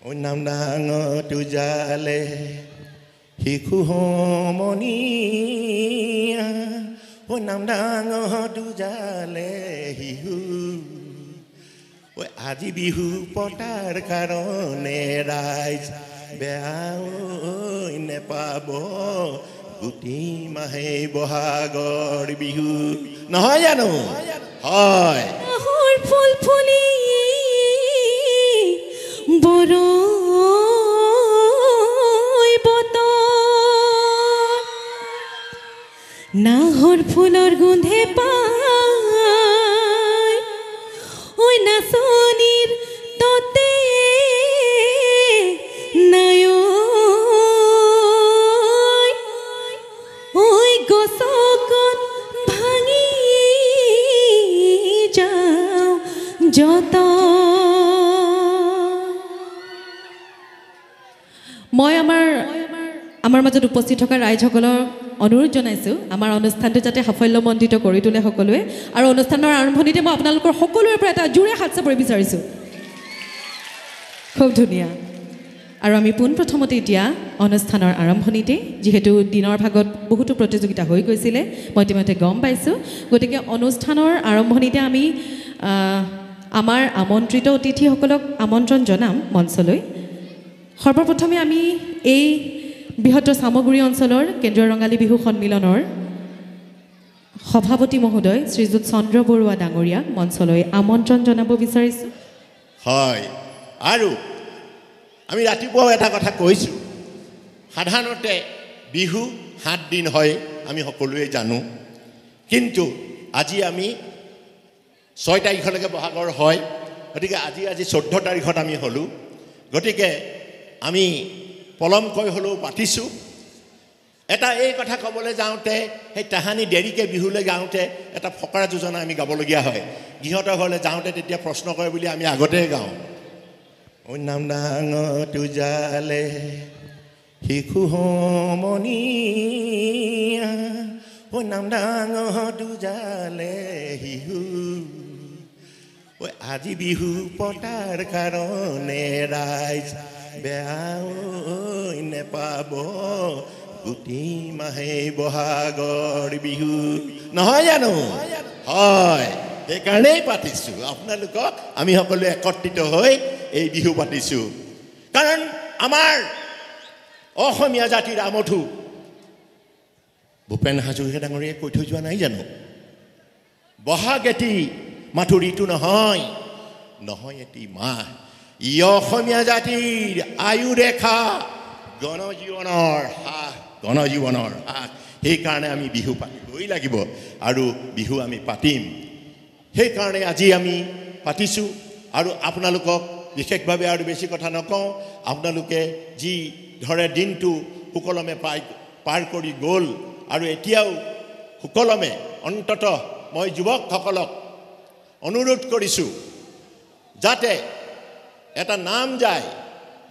ঐ নাম ডাঙৰ জালে শিশু সমনীয়া ঐ নাম ডাঙৰ জালে শিশু ঐ আজি বিহু পতাৰ কাৰণে ৰাইজ বেয়া নেপাব গোটি মাহে বহাগৰ বিহু নহয় জানো হয় ফুল ফুলি বড় নাহৰ ফুলৰ গোন্ধে পায় ঐ নাচনীৰ ততে নাই ঐ গছকত ভাঙি যাওঁ যত মই আমাৰ মাজত উপস্থিত থকা ৰাইজসকলৰ অনুৰোধ জনাইছোঁ আমাৰ অনুষ্ঠানটো যাতে সাফল্যমণ্ডিত কৰি তোলে সকলোৱে আৰু অনুষ্ঠানৰ আৰম্ভণিতে মই আপোনালোকৰ সকলোৰে পৰা এটা জোৰে হাত চাপৰি বিচাৰিছোঁ খুব ধুনীয়া আৰু আমি পোনপ্ৰথমতে এতিয়া অনুষ্ঠানৰ আৰম্ভণিতে যিহেতু দিনৰ ভাগত বহুতো প্ৰতিযোগিতা হৈ গৈছিলে মই ইতিমধ্যে গম পাইছোঁ গতিকে অনুষ্ঠানৰ আৰম্ভণিতে আমি আমাৰ আমন্ত্ৰিত অতিথিসকলক আমন্ত্ৰণ জনাম মঞ্চলৈ সৰ্বপ্ৰথমে আমি এই বৃহত্তৰ চামগুৰি অঞ্চলৰ কেন্দ্ৰীয় ৰঙালী বিহু সন্মিলনৰ সভাপতি মহোদয় শ্ৰীযুত চন্দ্ৰ বৰুৱা ডাঙৰীয়াক মঞ্চলৈ আমন্ত্ৰণ জনাব বিচাৰিছোঁ হয় আৰু আমি ৰাতিপুৱা এটা কথা কৈছোঁ সাধাৰণতে বিহু 7 দিন হয় আমি সকলোৱে জানো কিন্তু আজি আমি 6 তাৰিখলৈকে বহাগৰ হয় গতিকে আজি 14 তাৰিখত আমি হ'লোঁ গতিকে আমি পলমকৈ হ'লেও পাতিছোঁ এটা এই কথা ক'বলৈ যাওঁতে সেই তাহানি দেৰিকৈ বিহুলৈ যাওঁতে এটা ফকৰা যোজনা আমি গাবলগীয়া হয় গৃহতৰ ঘৰলৈ যাওঁতে তেতিয়া প্ৰশ্ন কৰে বুলি আমি আগতে গাওঁ ঐ নাম ডাঙৰ জালে শিশু সমনীয়া ঐ নাম ডাঙৰ জালে শিশু ঐ আজি বিহু পতাৰ কাৰণে ৰাইজ বেয়া নেপাব গোটি মাহে বহাগৰ বিহু নহয় জানো হয় সেইকাৰণেই পাতিছোঁ আপোনালোকক আমি সকলোৱে একত্ৰিত হৈ এই বিহু পাতিছোঁ কাৰণ আমাৰ অসমীয়া জাতিৰ আমঠু ভূপেন হাজৰিকা ডাঙৰীয়াই কৈ থৈ যোৱা নাই জানো বহাগ এটি মাথো ঋতু নহয় এটি মাহ ই অসমীয়া জাতিৰ আয়ু ৰেখা গণজীৱনৰ হাত সেইকাৰণে আমি বিহু পাতিবই লাগিব আৰু বিহু আমি পাতিম সেইকাৰণে আজি আমি পাতিছোঁ আৰু আপোনালোকক বিশেষভাৱে আৰু বেছি কথা নকওঁ আপোনালোকে যি ধৰে দিনটো সুকলমে পাৰ কৰি গ'ল আৰু এতিয়াও সুকলমে অন্ততঃ মই যুৱকসকলক অনুৰোধ কৰিছোঁ যাতে এটা নাম যায়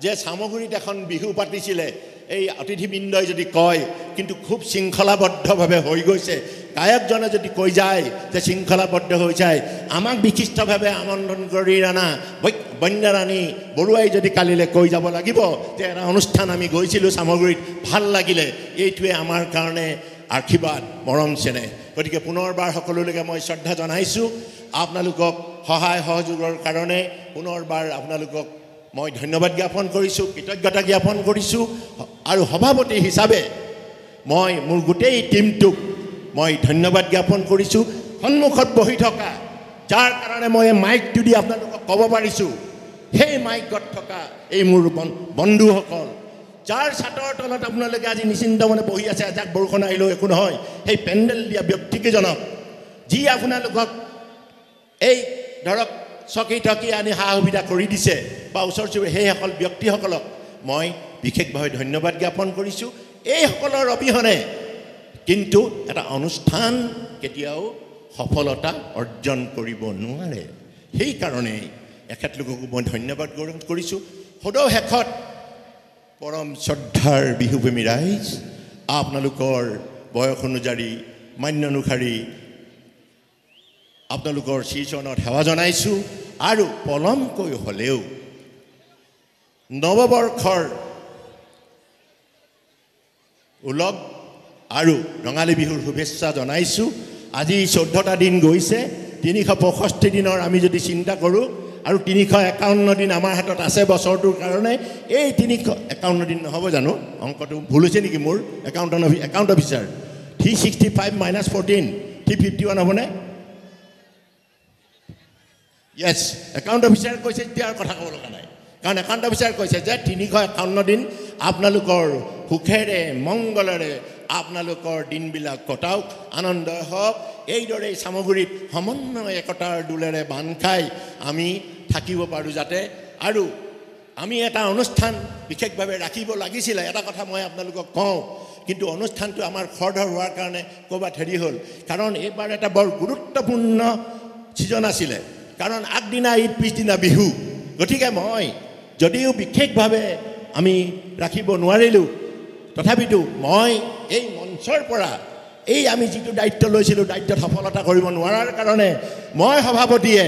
যে চামগুৰিত এখন বিহু পাতিছিলে এই অতিথিবৃন্দই যদি কয় কিন্তু খুব শৃংখলাবদ্ধভাৱে হৈ গৈছে গায়কজনে যদি কৈ যায় যে শৃংখলাবদ্ধ হৈ যায় আমাক বিশিষ্টভাৱে আমন্ত্ৰণ কৰি অনা বন্যাৰাণী বৰুৱাই যদি কালিলৈ কৈ যাব লাগিব যে এটা অনুষ্ঠান আমি গৈছিলোঁ চামগুৰিত ভাল লাগিলে এইটোৱে আমাৰ কাৰণে আশীৰ্বাদ মৰম চেনেহ গতিকে পুনৰবাৰ সকলোলৈকে মই শ্ৰদ্ধা জনাইছোঁ আপোনালোকক সহায় সহযোগৰ কাৰণে পুনৰবাৰ আপোনালোকক মই ধন্যবাদ জ্ঞাপন কৰিছোঁ কৃতজ্ঞতা জ্ঞাপন কৰিছোঁ আৰু সভাপতি হিচাপে মই মোৰ গোটেই টীমটোক মই ধন্যবাদ জ্ঞাপন কৰিছোঁ সন্মুখত বহি থকা যাৰ কাৰণে মই মাইকটো দি আপোনালোকক ক'ব পাৰিছোঁ সেই মাইকত থকা এই মোৰ বন্ধুসকল যাৰ ছাতৰ তলত আপোনালোকে আজি নিশ্চিন্ত মনে বহি আছে এজাক বৰষুণ আহিলেও একো নহয় সেই পেণ্ডেল দিয়া ব্যক্তিকেইজনক যি আপোনালোকক এই ধৰক চকী টকী আনি সা সুবিধা কৰি দিছে বা ওচৰ চুবুৰীয়া সেইসকল ব্যক্তিসকলক মই বিশেষভাৱে ধন্যবাদ জ্ঞাপন কৰিছোঁ এইসকলৰ অবিহনে কিন্তু এটা অনুষ্ঠান কেতিয়াও সফলতা অৰ্জন কৰিব নোৱাৰে সেইকাৰণে এখেতলোককো মই ধন্যবাদ জ্ঞাপন কৰিছোঁ সদৌ শেষত পৰম শ্ৰদ্ধাৰ বিহুপ্ৰেমী ৰাইজ আপোনালোকৰ বয়স অনুযায়ী মান্য অনুসাৰী আপোনালোকৰ শ্ৰীচৰণত সেৱা জনাইছোঁ আৰু পলমকৈ হ'লেও নৱবৰ্ষৰ উলগ আৰু ৰঙালী বিহুৰ শুভেচ্ছা জনাইছোঁ আজি 14টা দিন গৈছে 365 দিনৰ আমি যদি চিন্তা কৰোঁ আৰু 351 দিন আমাৰ হাতত আছে বছৰটোৰ কাৰণে এই 351 দিন নহ'ব জানো অংকটো ভুল হৈছে নেকি মোৰ একাউণ্ট অফিচাৰ 365 minus 14 351 হ'বনে yes একাউণ্ট অফিচাৰ কৈছে এতিয়া কথা ক'ব লগা নাই কাৰণ একাউণ্ট অফিচাৰ কৈছে যে 351 দিন আপোনালোকৰ সুখেৰে মংগলেৰে আপোনালোকৰ দিনবিলাক কটাওক আনন্দ হওক এইদৰে সামগ্ৰীত সমন্বয় একতাৰ দুলেৰে বান্ধ খাই আমি থাকিব পাৰোঁ যাতে আৰু আমি এটা অনুষ্ঠান বিশেষভাৱে ৰাখিব লাগিছিলে এটা কথা মই আপোনালোকক কওঁ কিন্তু অনুষ্ঠানটো আমাৰ খৰধৰ হোৱাৰ কাৰণে ক'ৰবাত হেৰি হ'ল কাৰণ এইবাৰ এটা বৰ গুৰুত্বপূৰ্ণ ছিজন আছিলে কাৰণ আগদিনা ঈদ পিছদিনা বিহু গতিকে মই যদিও বিশেষভাৱে আমি ৰাখিব নোৱাৰিলোঁ তথাপিতো মই এই মঞ্চৰ পৰা এই আমি যিটো দায়িত্ব লৈছিলোঁ দায়িত্বত সফলতা কৰিব নোৱাৰাৰ কাৰণে মই সভাপতিয়ে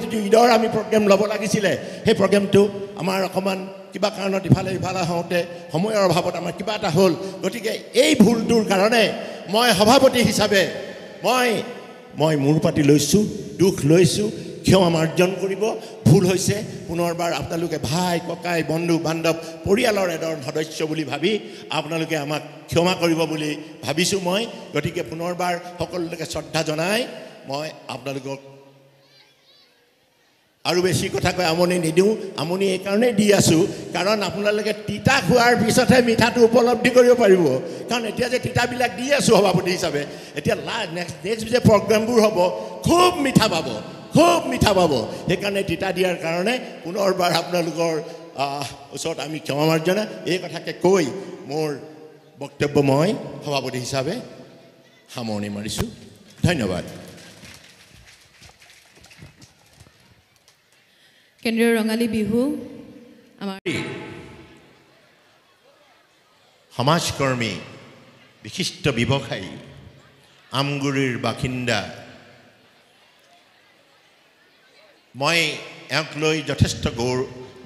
যিটো ঈদৰ আমি প্ৰগ্ৰেম ল'ব লাগিছিলে সেই প্ৰগ্ৰেমটো আমাৰ অকণমান কিবা কাৰণত ইফালে হওঁতে সময়ৰ অভাৱত আমাৰ কিবা এটা হ'ল গতিকে এই ভুলটোৰ কাৰণে মই সভাপতি হিচাপে মই মূৰ পাতি লৈছোঁ দুখ লৈছোঁ ক্ষমা মাৰ্জন কৰিব ভুল হৈছে পুনৰবাৰ আপোনালোকে ভাই ককাই বন্ধু বান্ধৱ পৰিয়ালৰ এজন সদস্য বুলি ভাবি আপোনালোকে আমাক ক্ষমা কৰিব বুলি ভাবিছোঁ মই গতিকে পুনৰবাৰ সকলোকে শ্ৰদ্ধা জনাই মই আপোনালোকক আৰু বেছি কথা কৈ আমনি নিদিওঁ আমনি এইকাৰণেই দি আছোঁ কাৰণ আপোনালোকে তিতা খোৱাৰ পিছতহে মিঠাটো উপলব্ধি কৰিব পাৰিব কাৰণ এতিয়া যে তিতাবিলাক দি আছোঁ সভাপতি হিচাপে এতিয়া নেক্সট যে প্ৰগ্ৰেমবোৰ হ'ব খুব মিঠা পাব সেইকাৰণে তিতা দিয়াৰ কাৰণে পুনৰবাৰ আপোনালোকৰ ওচৰত আমি ক্ষমা মাৰ্জনা এই কথাকে কৈ মোৰ বক্তব্য মই সভাপতি হিচাপে সামৰণি মাৰিছোঁ ধন্যবাদ কেন্দ্ৰীয় ৰঙালী বিহু আমাৰ সমাজকৰ্মী বিশিষ্ট ব্যৱসায়ী আমগুৰিৰ বাসিন্দা মই এওঁক লৈ যথেষ্ট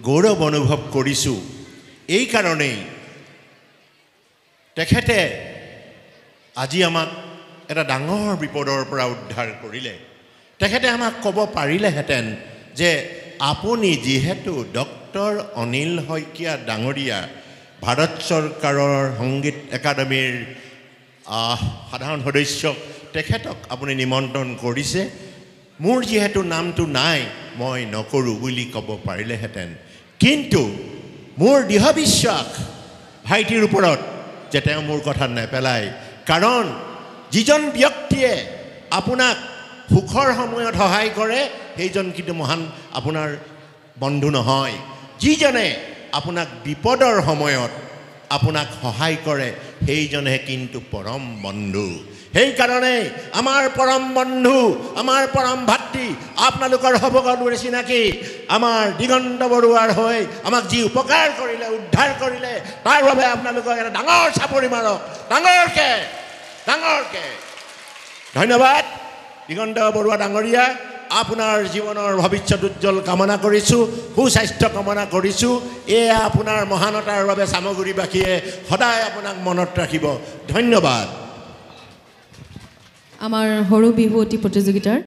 গৌৰৱ অনুভৱ কৰিছোঁ এই কাৰণেই তেখেতে আজি আমাক এটা ডাঙৰ বিপদৰ পৰা উদ্ধাৰ কৰিলে তেখেতে আমাক ক'ব পাৰিলেহেঁতেন যে আপুনি যিহেতু ডক্টৰ অনিল শইকীয়া ডাঙৰীয়া ভাৰত চৰকাৰৰ সংগীত একাডেমীৰ সাধাৰণ সদস্যক তেখেতক আপুনি নিমন্ত্ৰণ কৰিছে মোৰ যিহেতু নামটো নাই মই নকৰোঁ বুলি ক'ব পাৰিলেহেঁতেন কিন্তু মোৰ দৃঢ় বিশ্বাস ভাইটিৰ ওপৰত যে তেওঁ মোৰ কথা নেপেলায় কাৰণ যিজন ব্যক্তিয়ে আপোনাক সুখৰ সময়ত সহায় কৰে সেইজন কিন্তু মহান আপোনাৰ বন্ধু নহয় যিজনে আপোনাক বিপদৰ সময়ত আপোনাক সহায় কৰে সেইজনে কিন্তু পৰম বন্ধু সেইকাৰণে আমাৰ পৰম বন্ধু আমাৰ পৰম ভাতৃ আপোনালোকৰ সবগৰে চিনাকি আমাৰ দিগন্ত বৰুৱাৰ হৈ আমাক যি উপকাৰ কৰিলে উদ্ধাৰ কৰিলে তাৰ বাবে আপোনালোকক এটা ডাঙৰ চাপৰি মাৰক ডাঙৰকে ধন্যবাদ দিগন্ত বৰুৱা ডাঙৰীয়া আপোনাৰ জীৱনৰ ভৱিষ্যত উজ্জ্বল কামনা কৰিছোঁ সুস্বাস্থ্য কামনা কৰিছোঁ এয়া আপোনাৰ মহানতাৰ বাবে সামগ্ৰীবাসীয়ে সদায় আপোনাক মনত ৰাখিব ধন্যবাদ আমাৰ সৰু বিহুৱতী প্ৰতিযোগিতাৰ